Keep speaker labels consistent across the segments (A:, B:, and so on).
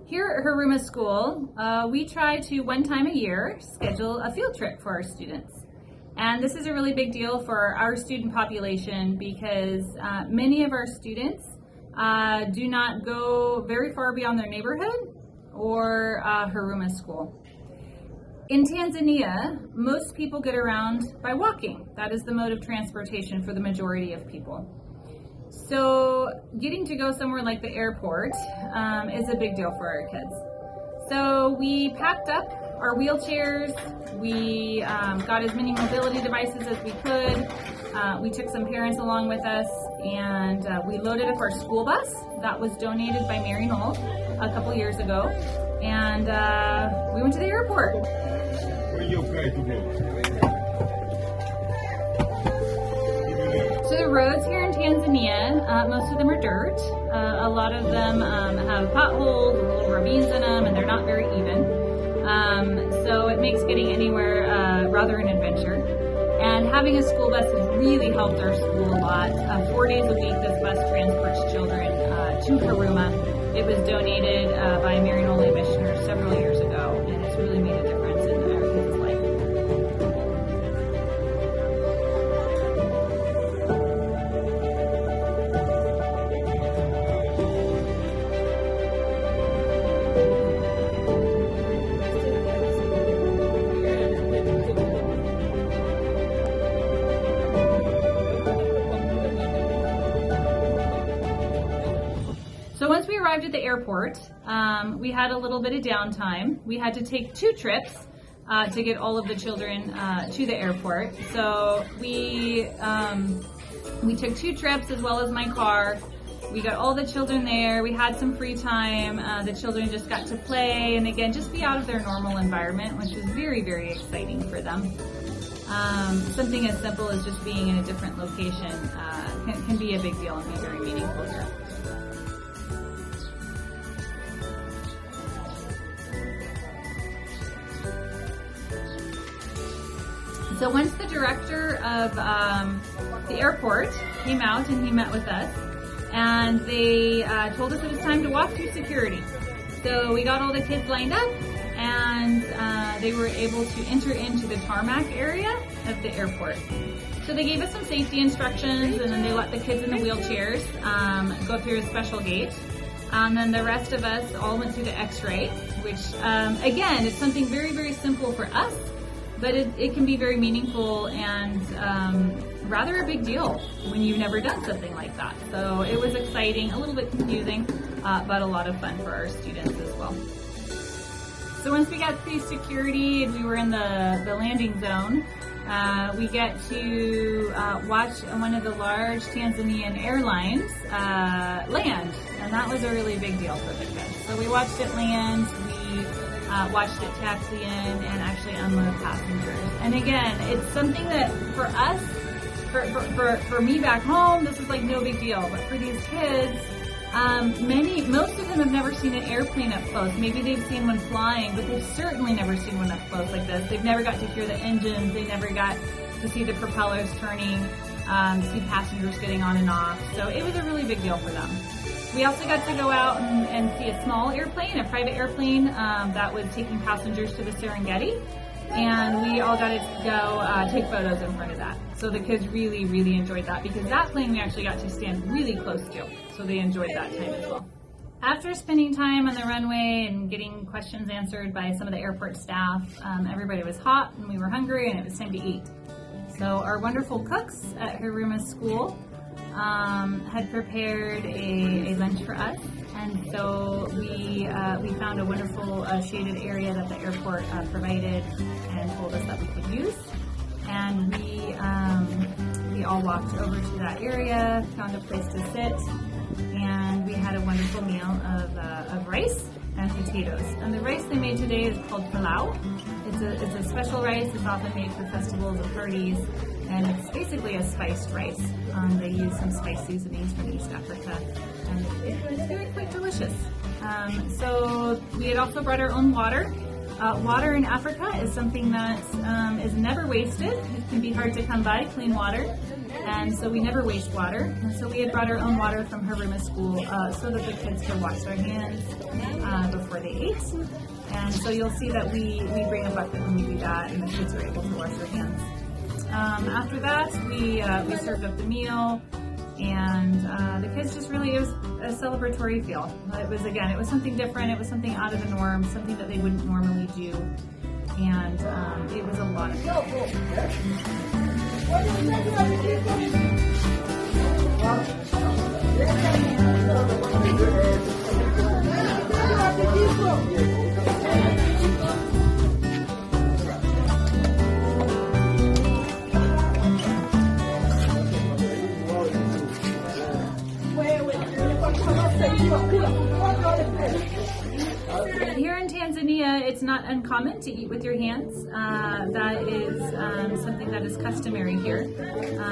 A: Here at Huruma School, we try to one time a year schedule a field trip for our students. And this is a really big deal for our student population because many of our students do not go very far beyond their neighborhood or Huruma School. In Tanzania, most people get around by walking. That is the mode of transportation for the majority of people. So getting to go somewhere like the airport is a big deal for our kids. So we packed up our wheelchairs, we got as many mobility devices as we could, we took some parents along with us, and we loaded up our school bus that was donated by Mary Knoll a couple years ago, and we went to the airport.
B: Where are you going to go?
A: So the roads here in Tanzania, most of them are dirt. A lot of them have potholes and little ravines in them, and they're not very even. So it makes getting anywhere rather an adventure. And having a school bus has really helped our school a lot. 4 days a week, this bus transports children to Huruma. It was donated by Mary Knoll missioners several years ago, and it's really made a difference in our kids' life. So once we arrived at the airport, we had a little bit of downtime. We had to take 2 trips to get all of the children to the airport. So we took 2 trips as well as my car. We got all the children there. We had some free time. The children just got to play and again, just be out of their normal environment, which was very, very exciting for them. Something as simple as just being in a different location can be a big deal and be very meaningful here. So once the director of the airport came out and he met with us, and they told us it was time to walk through security. So we got all the kids lined up, and they were able to enter into the tarmac area of the airport. So they gave us some safety instructions, and then they let the kids in the wheelchairs go through a special gate. And then the rest of us all went through the X-ray, which again, it's something very, very simple for us, but it can be very meaningful and rather a big deal when you've never done something like that. So it was exciting, a little bit confusing, but a lot of fun for our students as well. So once we got through security and we were in the landing zone, we get to watch one of the large Tanzanian airlines land, and that was a really big deal for the kids. So we watched it land, we watched it taxi in and actually unload passengers. And again, it's something that for us, for me back home, this is like no big deal. But for these kids, most of them have never seen an airplane up close. Maybe they've seen one flying, but they've certainly never seen one up close like this. They've never got to hear the engines. They never got to see the propellers turning, see passengers getting on and off. So it was a really big deal for them. We also got to go out and see a small airplane, a private airplane that was taking passengers to the Serengeti. And we all got to go take photos in front of that. So the kids really, really enjoyed that because that plane we actually got to stand really close to. So they enjoyed that time as well. After spending time on the runway and getting questions answered by some of the airport staff, everybody was hot and we were hungry and it was time to eat. So our wonderful cooks at Huruma School had prepared a lunch for us, and so we found a wonderful shaded area that the airport provided and told us that we could use, and we all walked over to that area, found a place to sit, and we had a wonderful meal of rice and potatoes. And the rice they made today is called pilau. It's a special rice. It's often made for festivals or parties, and it's basically a spiced rice. They use some spice seasonings from East Africa, and it was really quite delicious. So we had also brought our own water. Water in Africa is something that is never wasted. It can be hard to come by, clean water, and so we never waste water. And so we had brought our own water from Huruma School so that the kids could wash their hands before they they ate. And so you'll see that we bring a bucket when we do that, and the kids are able to wash their hands. After that, we served up the meal, and the kids just really, it was a celebratory feel. It was something different, it was something out of the norm, something that they wouldn't normally do, and it was a lot of fun. Here in Tanzania, it's not uncommon to eat with your hands. That is something that is customary here,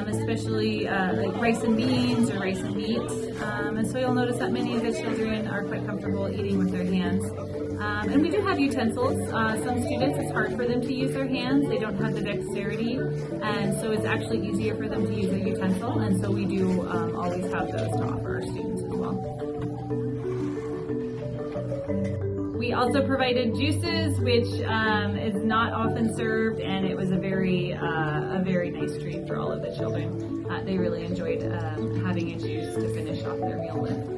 A: especially like rice and beans or rice and meat. And so you'll notice that many of the children are quite comfortable eating with their hands. And we do have utensils. Some students, it's hard for them to use their hands. They don't have the dexterity, and so it's actually easier for them to use a utensil. And so we do always have those to offer our students as well. We also provided juices, which is not often served, and it was a very nice treat for all of the children. They really enjoyed having a juice to finish off their meal with.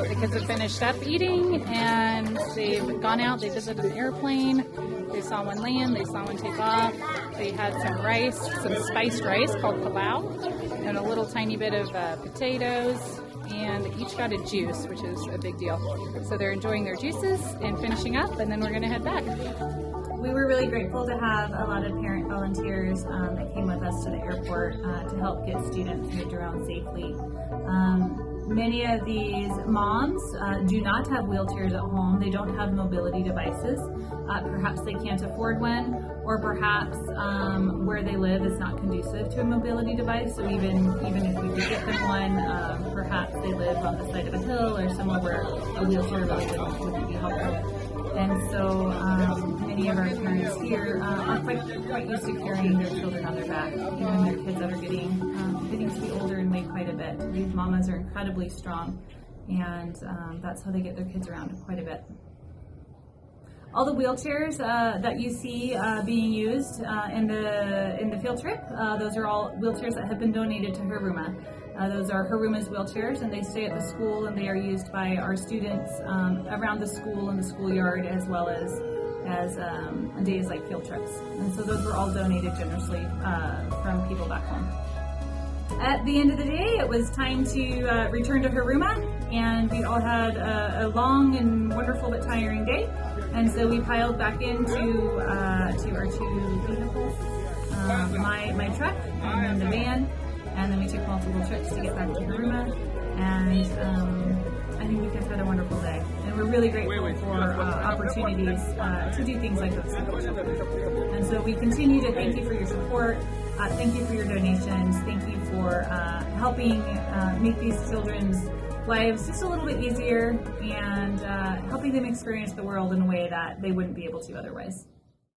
A: The kids have finished up eating, and they've gone out, they visited an airplane, they saw one land, they saw one take off, they had some rice, some spiced rice called pilau, and a little tiny bit of potatoes, and they each got a juice, which is a big deal. So they're enjoying their juices and finishing up, and then we're going to head back. We were really grateful to have a lot of parent volunteers that came with us to the airport to help get students moved around safely. Many of these moms do not have wheelchairs at home. They don't have mobility devices. Perhaps they can't afford one, or perhaps where they live is not conducive to a mobility device. So even if we could get them one, perhaps they live on the side of a hill or somewhere where a wheelchair really wouldn't be helpful. And so many of our parents here are quite used to carrying their children on their back, even their kids that are getting to be older and weigh quite a bit. These mamas are incredibly strong, and that's how they get their kids around quite a bit. All the wheelchairs that you see being used in the field trip, those are all wheelchairs that have been donated to Huruma. Those are Huruma's wheelchairs, and they stay at the school, and they are used by our students around the school and the schoolyard, as well as days like field trips. And so those were all donated generously from people back home. At the end of the day, it was time to return to Huruma, and we all had a long and wonderful but tiring day. And so we piled back into our two vehicles, my truck and then the van, and then we took multiple trips to get back to Huruma. And I think the kids had a wonderful day, and we're really grateful for opportunities to do things like this. And so we continue to thank you for your support. Thank you for your donations. Thank you for helping make these children's lives just a little bit easier, and helping them experience the world in a way that they wouldn't be able to otherwise.